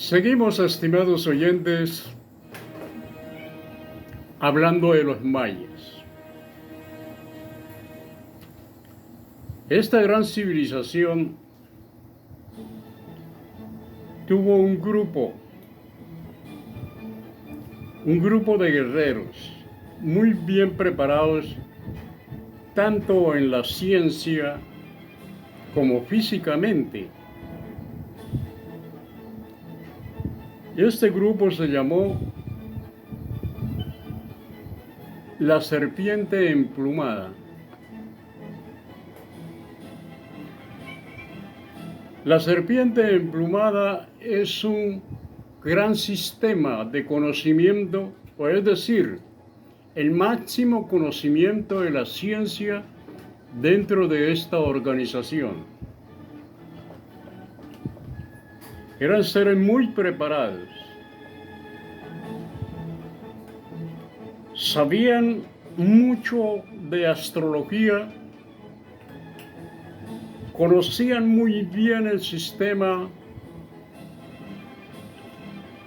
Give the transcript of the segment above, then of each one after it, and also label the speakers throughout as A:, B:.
A: Seguimos, estimados oyentes, hablando de los mayas. Esta gran civilización tuvo un grupo de guerreros muy bien preparados, tanto en la ciencia como físicamente. Este grupo se llamó la serpiente emplumada. La serpiente emplumada es un gran sistema de conocimiento, o es decir, el máximo conocimiento de la ciencia dentro de esta organización. Eran seres muy preparados. Sabían mucho de astrología, conocían muy bien el sistema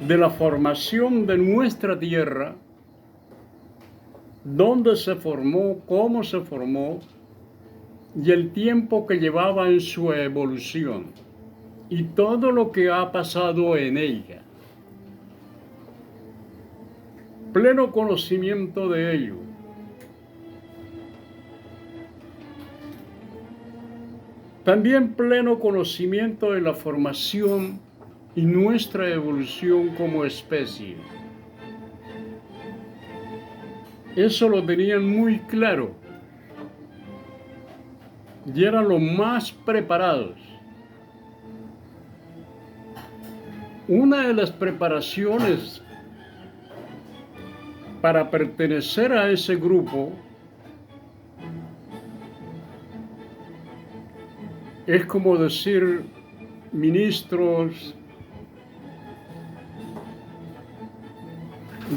A: de la formación de nuestra Tierra, dónde se formó, cómo se formó y el tiempo que llevaba en su evolución y todo lo que ha pasado en ella. Pleno conocimiento de ello. También pleno conocimiento de la formación y nuestra evolución como especie. Eso lo tenían muy claro y eran los más preparados. Una de las preparaciones para pertenecer a ese grupo es como decir ministros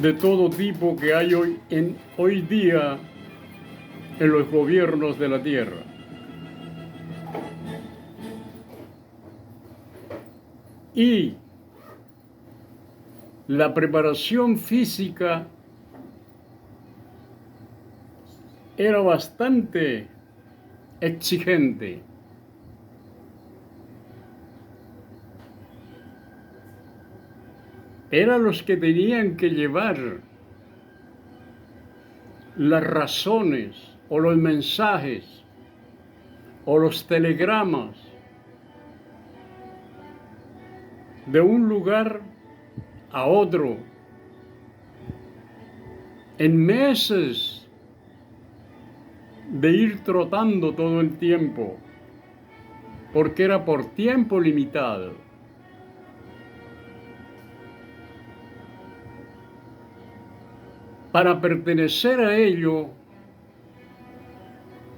A: de todo tipo que hay hoy día en los gobiernos de la tierra. Y la preparación física era bastante exigente. Eran los que tenían que llevar las razones o los mensajes o los telegramas de un lugar a otro en meses de ir trotando todo el tiempo, porque era por tiempo limitado. Para pertenecer a ello,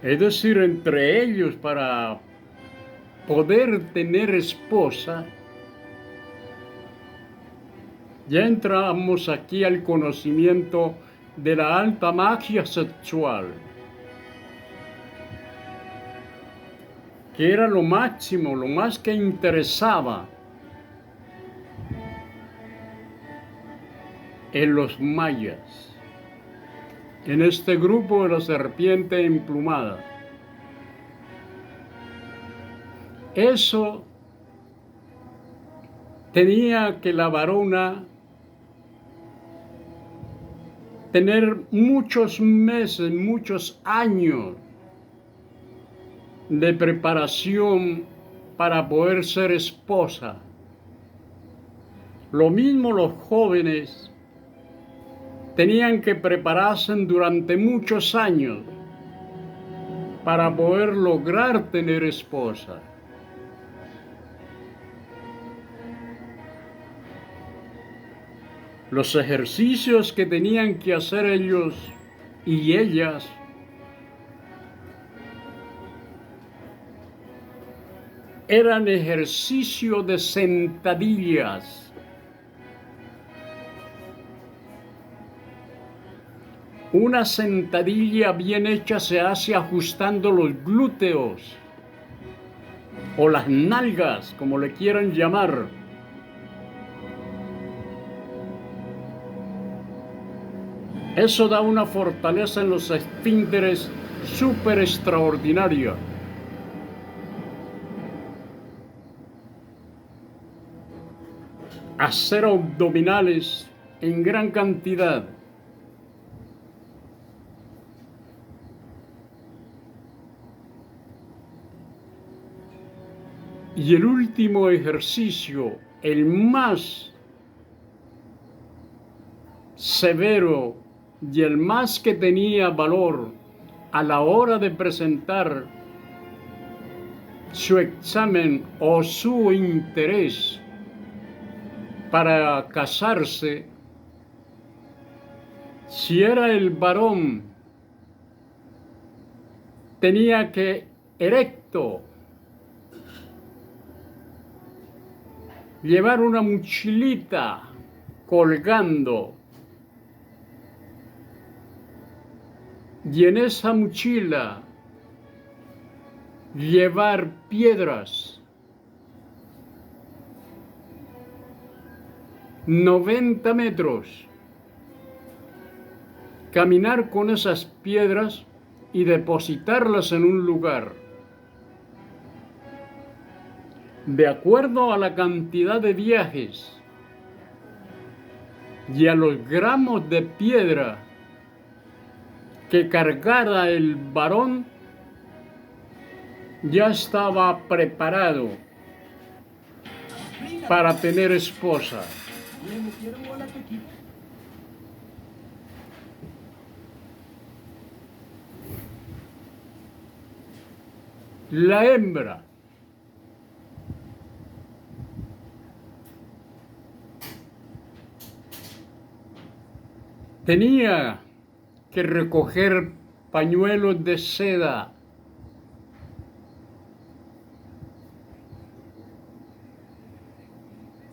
A: es decir, entre ellos para poder tener esposa, ya entramos aquí al conocimiento de la alta magia sexual, que era lo máximo, lo más que interesaba en los mayas, en este grupo de la serpiente emplumada. Eso tenía que la varona tener muchos meses, muchos años de preparación para poder ser esposa. Lo mismo los jóvenes tenían que prepararse durante muchos años para poder lograr tener esposa. Los ejercicios que tenían que hacer ellos y ellas eran ejercicios de sentadillas. Una sentadilla bien hecha se hace ajustando los glúteos o las nalgas, como le quieran llamar. Eso da una fortaleza en los esfínteres súper extraordinaria. Hacer abdominales en gran cantidad. Y el último ejercicio, el más severo y el más que tenía valor a la hora de presentar su examen o su interés para casarse, si era el varón, tenía que erecto llevar una mochilita colgando, y en esa mochila llevar piedras, 90 metros, caminar con esas piedras y depositarlas en un lugar. De acuerdo a la cantidad de viajes y a los gramos de piedra que cargara el varón, ya estaba preparado para tener esposa. La hembra tenía que recoger pañuelos de seda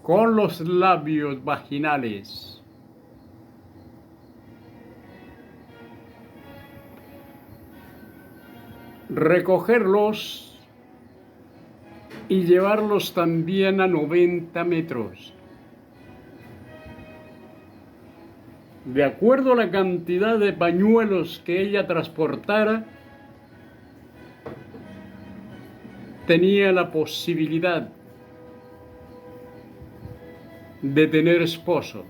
A: con los labios vaginales, recogerlos y llevarlos también a 90 metros. De acuerdo a la cantidad de pañuelos que ella transportara, tenía la posibilidad de tener esposo.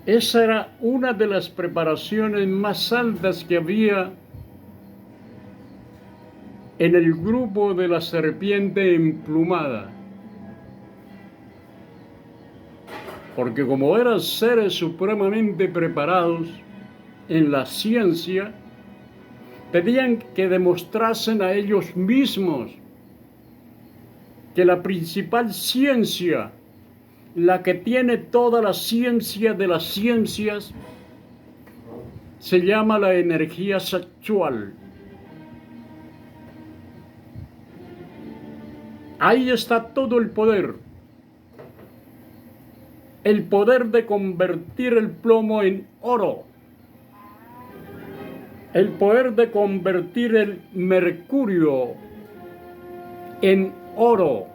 A: Esa era una de las preparaciones más altas que había en el grupo de la serpiente emplumada. Porque como eran seres supremamente preparados en la ciencia, pedían que demostrasen a ellos mismos que la principal ciencia, la que tiene toda la ciencia de las ciencias, se llama la energía sexual. Ahí está todo el poder. El poder de convertir el plomo en oro. El poder de convertir el mercurio en oro.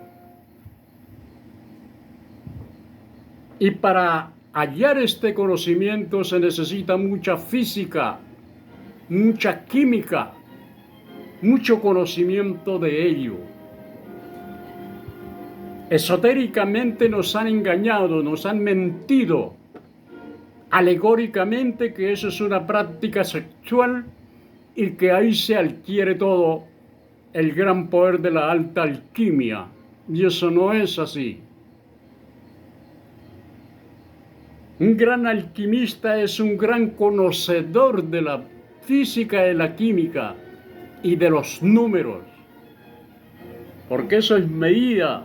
A: Y para hallar este conocimiento se necesita mucha física, mucha química, mucho conocimiento de ello. Esotéricamente nos han engañado, nos han mentido, alegóricamente que eso es una práctica sexual y que ahí se adquiere todo el gran poder de la alta alquimia. Y eso no es así. Un gran alquimista es un gran conocedor de la física y la química y de los números, porque eso es medida,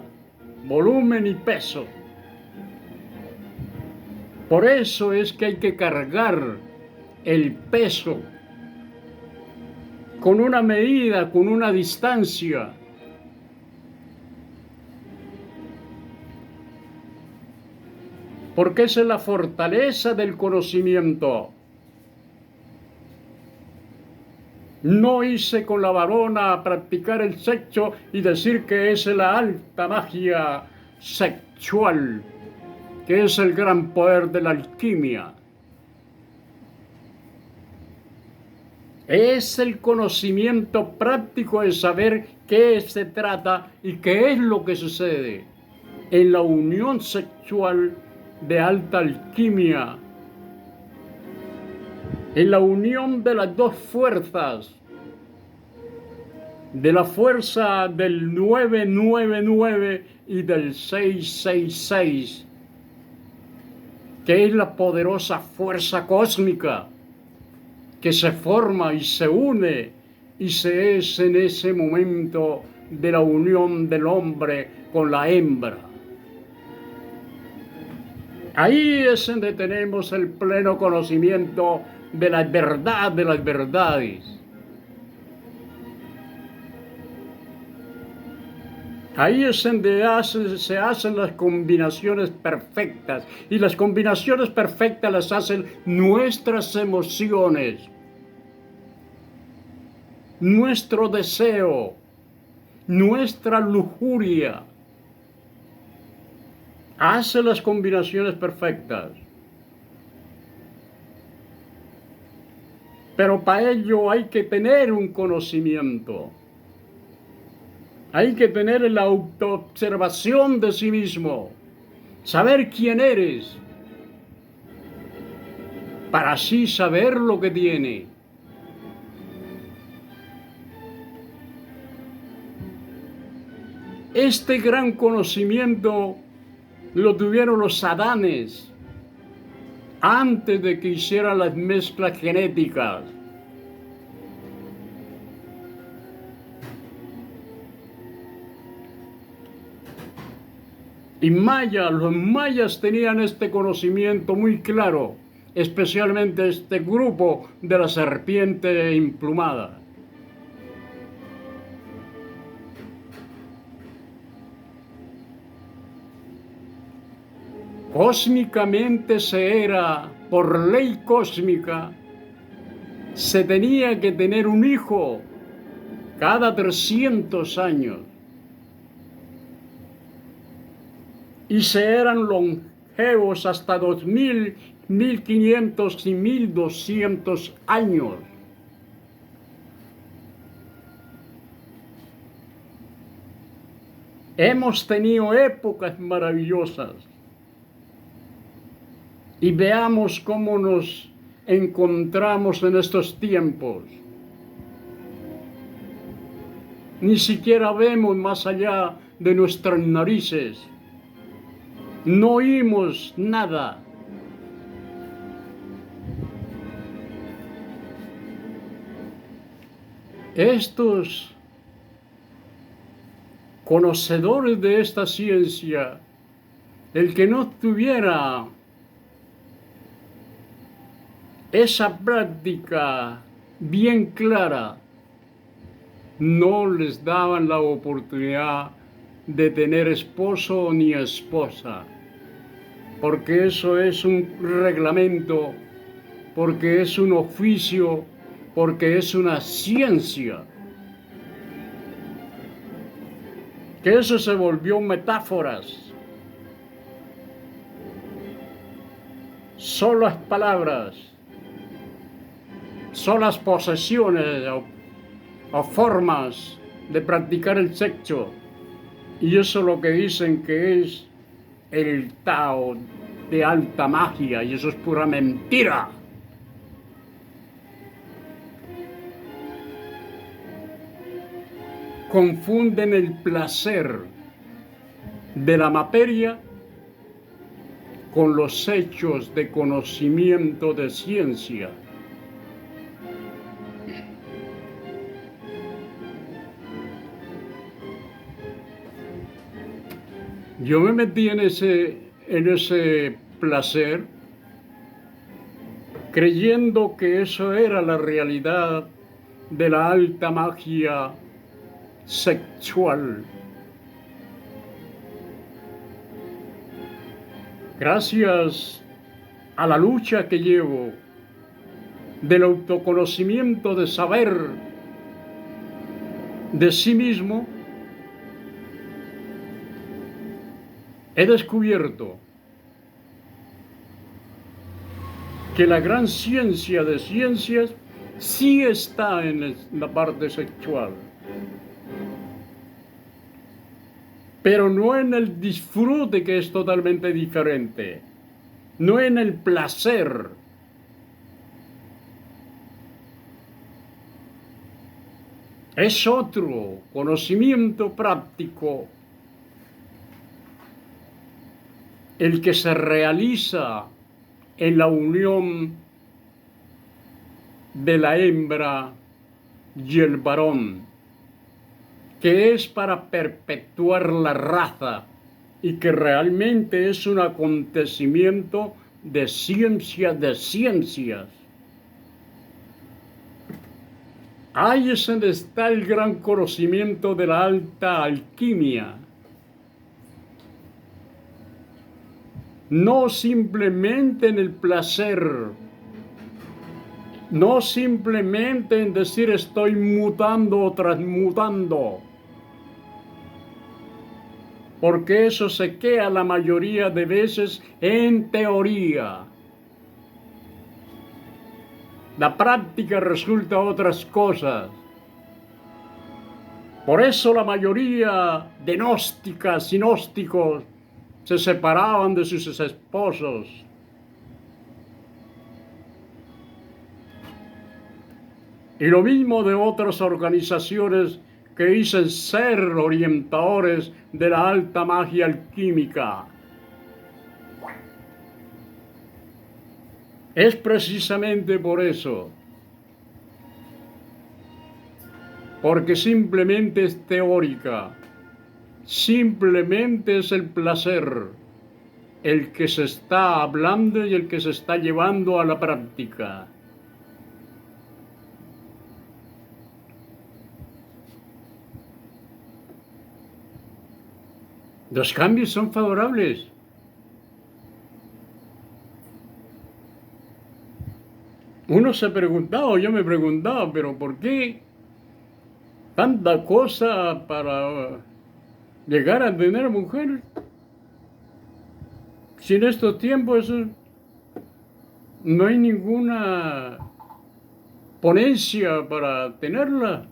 A: volumen y peso. Por eso es que hay que cargar el peso con una medida, con una distancia. Porque esa es la fortaleza del conocimiento. No irse con la varona a practicar el sexo y decir que es la alta magia sexual, que es el gran poder de la alquimia. Es el conocimiento práctico de saber qué se trata y qué es lo que sucede en la unión sexual de alta alquimia, en la unión de las dos fuerzas, de la fuerza del 999 y del 666, que es la poderosa fuerza cósmica que se forma y se une y se es en ese momento de la unión del hombre con la hembra. Ahí es donde tenemos el pleno conocimiento de la verdad de las verdades. Ahí es donde se hacen las combinaciones perfectas, y las combinaciones perfectas las hacen nuestras emociones, nuestro deseo, nuestra lujuria. Hace las combinaciones perfectas. Pero para ello hay que tener un conocimiento. Hay que tener la autoobservación de sí mismo, saber quién eres, para así saber lo que tiene. Este gran conocimiento lo tuvieron los Adanes antes de que hicieran las mezclas genéticas. Y los mayas tenían este conocimiento muy claro, especialmente este grupo de la serpiente emplumada. Cósmicamente por ley cósmica, se tenía que tener un hijo cada 300 años. Y se eran longevos hasta 2000, 1500 y 1200 años. Hemos tenido épocas maravillosas. Y veamos cómo nos encontramos en estos tiempos. Ni siquiera vemos más allá de nuestras narices. No oímos nada. Estos conocedores de esta ciencia, el que no tuviera esa práctica bien clara, no les daban la oportunidad de tener esposo ni esposa, porque eso es un reglamento, porque es un oficio, porque es una ciencia. Que eso se volvió metáforas, solas palabras, solas posesiones o formas de practicar el sexo. Y eso es lo que dicen que es el Tao de alta magia, y eso es pura mentira. Confunden el placer de la materia con los hechos de conocimiento de ciencia. Yo me metí en ese placer, creyendo que eso era la realidad de la alta magia sexual. Gracias a la lucha que llevo del autoconocimiento, de saber de sí mismo, he descubierto que la gran ciencia de ciencias sí está en la parte sexual, pero no en el disfrute, que es totalmente diferente, no en el placer. Es otro conocimiento práctico el que se realiza en la unión de la hembra y el varón, que es para perpetuar la raza y que realmente es un acontecimiento de ciencia de ciencias. Ahí es donde está el gran conocimiento de la alta alquimia. No simplemente en el placer, no simplemente en decir estoy mutando o transmutando, porque eso se queda la mayoría de veces en teoría. La práctica resulta otras cosas. Por eso la mayoría de gnósticas y gnósticos se separaban de sus esposos. Y lo mismo de otras organizaciones que dicen ser orientadores de la alta magia alquímica. Es precisamente por eso, porque simplemente es teórica, simplemente es el placer el que se está hablando y el que se está llevando a la práctica. Los cambios son favorables. Uno se preguntaba, yo me preguntaba, pero ¿por qué tanta cosa para llegar a tener mujer? Si en estos tiempos no hay ninguna ponencia para tenerla.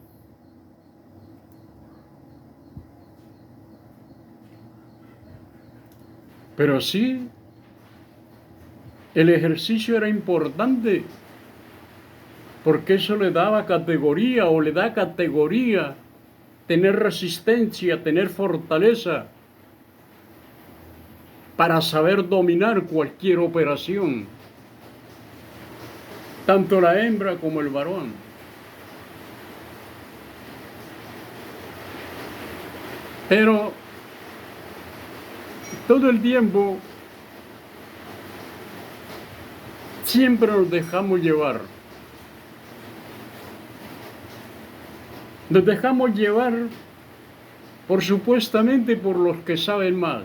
A: Pero sí, el ejercicio era importante, porque eso le daba categoría o le da categoría, tener resistencia, tener fortaleza para saber dominar cualquier operación, tanto la hembra como el varón. Pero todo el tiempo siempre nos dejamos llevar. Nos dejamos llevar supuestamente por los que saben más.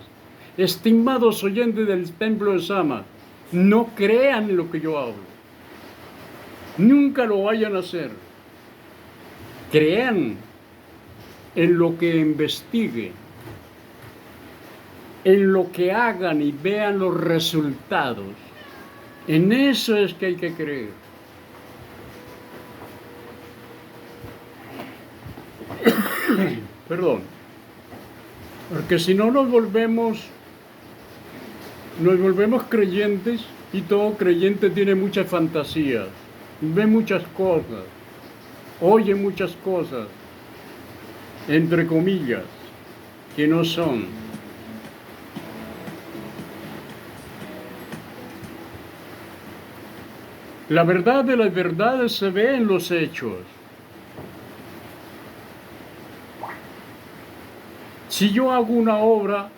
A: Estimados oyentes del Templo de Sama, no crean en lo que yo hablo. Nunca lo vayan a hacer. Crean en lo que investigue, en lo que hagan y vean los resultados. En eso es que hay que creer. Perdón. Porque si no nos volvemos creyentes, y todo creyente tiene muchas fantasías, ve muchas cosas, oye muchas cosas, entre comillas, que no son. La verdad de las verdades se ve en los hechos. Si yo hago una obra,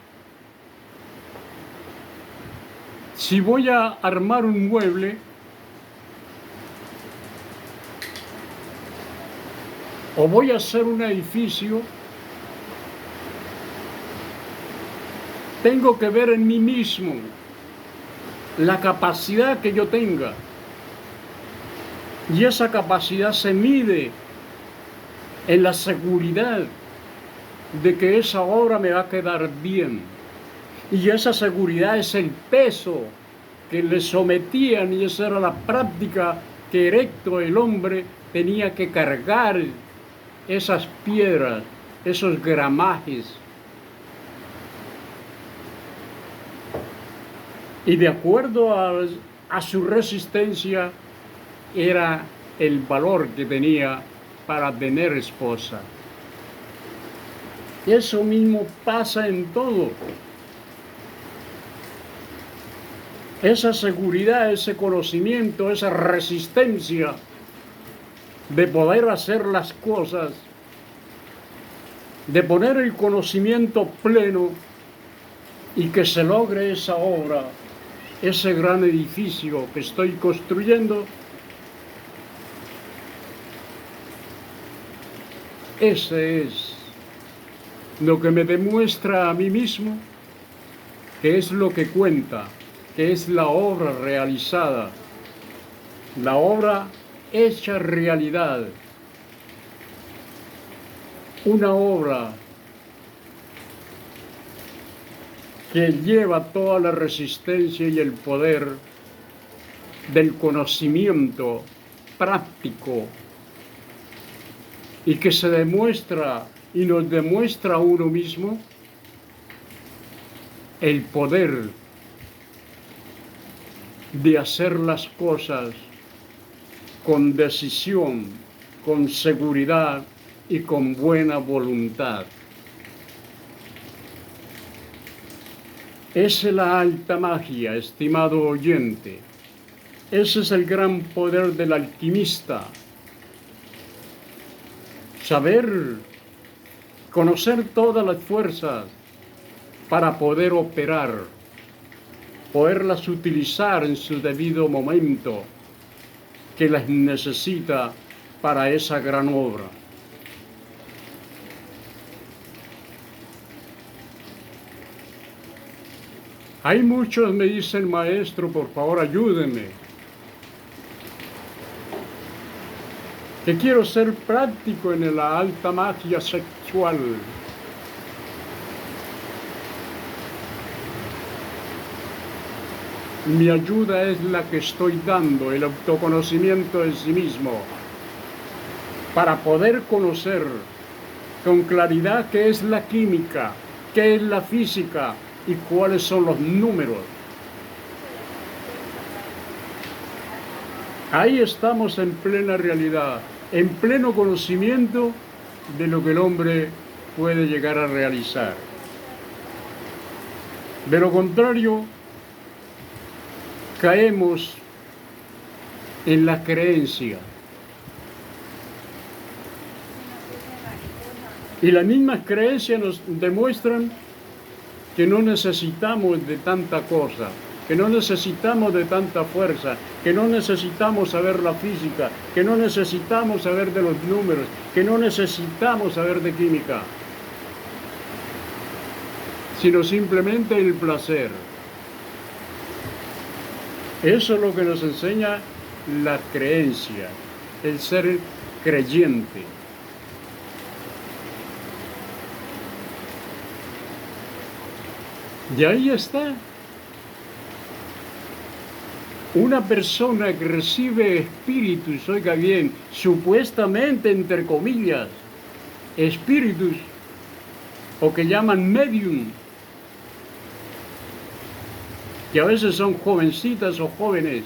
A: si voy a armar un mueble, o voy a hacer un edificio, tengo que ver en mí mismo la capacidad que yo tenga. Y esa capacidad se mide en la seguridad de que esa obra me va a quedar bien. Y esa seguridad es el peso que le sometían, y esa era la práctica que erecto el hombre tenía que cargar esas piedras, esos gramajes. Y de acuerdo a su resistencia era el valor que tenía para tener esposa. Eso mismo pasa en todo. Esa seguridad, ese conocimiento, esa resistencia de poder hacer las cosas, de poner el conocimiento pleno y que se logre esa obra, ese gran edificio que estoy construyendo. Ese es lo que me demuestra a mí mismo que es lo que cuenta, que es la obra realizada, la obra hecha realidad, una obra que lleva toda la resistencia y el poder del conocimiento práctico y que se demuestra y nos demuestra a uno mismo el poder de hacer las cosas con decisión, con seguridad y con buena voluntad. Esa es la alta magia, estimado oyente. Ese es el gran poder del alquimista. Saber, conocer todas las fuerzas para poder operar, poderlas utilizar en su debido momento, que las necesita para esa gran obra. Hay muchos me dicen, maestro, por favor ayúdeme, que quiero ser práctico en la alta magia sexual. Mi ayuda es la que estoy dando, el autoconocimiento de sí mismo, para poder conocer con claridad qué es la química, qué es la física y cuáles son los números. Ahí estamos en plena realidad, en pleno conocimiento de lo que el hombre puede llegar a realizar. De lo contrario, caemos en la creencia. Y las mismas creencias nos demuestran que no necesitamos de tanta cosa, que no necesitamos de tanta fuerza, que no necesitamos saber la física, que no necesitamos saber de los números, que no necesitamos saber de química, sino simplemente el placer. Eso es lo que nos enseña la creencia, el ser creyente. Y ahí está. Una persona que recibe espíritus, oiga bien, supuestamente, entre comillas, espíritus, o que llaman medium, que a veces son jovencitas o jóvenes,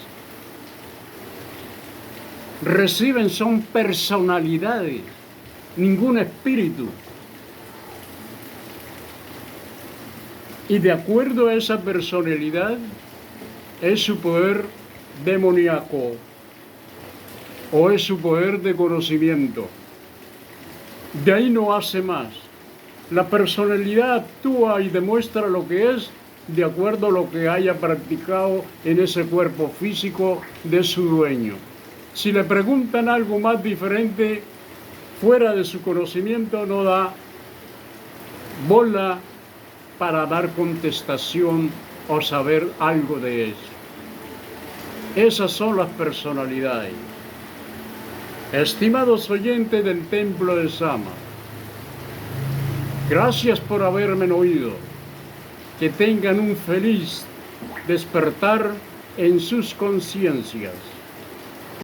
A: reciben, son personalidades, ningún espíritu. Y de acuerdo a esa personalidad es su poder demoníaco o es su poder de conocimiento. De ahí no hace más. La personalidad actúa y demuestra lo que es de acuerdo a lo que haya practicado en ese cuerpo físico de su dueño. Si le preguntan algo más diferente, fuera de su conocimiento, no da bola para dar contestación o saber algo de eso. Esas son las personalidades. Estimados oyentes del Templo de Sama, gracias por haberme oído. que tengan un feliz despertar en sus conciencias.